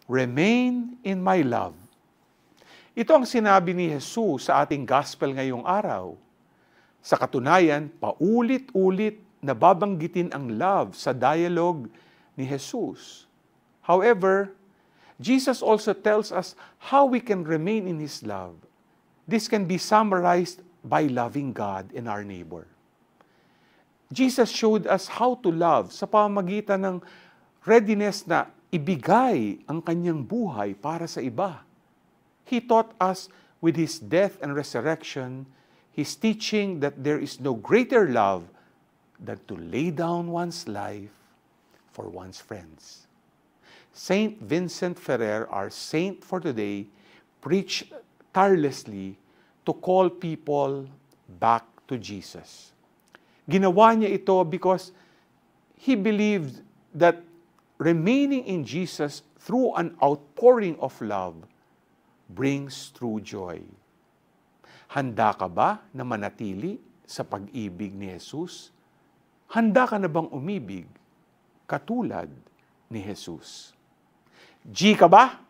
Remain in my love. Ito ang sinabi ni Jesus sa ating gospel ngayong araw. Sa katunayan, paulit-ulit nababanggitin ang love sa dialogue ni Jesus. However, Jesus also tells us how we can remain in His love. This can be summarized by loving God and our neighbor. Jesus showed us how to love sa pamamagitan ng readiness na ibigay ang kanyang buhay para sa iba. He taught us with His death and resurrection, His teaching that there is no greater love than to lay down one's life for one's friends. Saint Vincent Ferrer, our saint for today, preached tirelessly to call people back to Jesus. Ginawa niya ito because he believed that remaining in Jesus through an outpouring of love brings true joy. Handa ka ba na manatili sa pag-ibig ni Jesus? Handa ka na bang umibig katulad ni Jesus? G ka ba?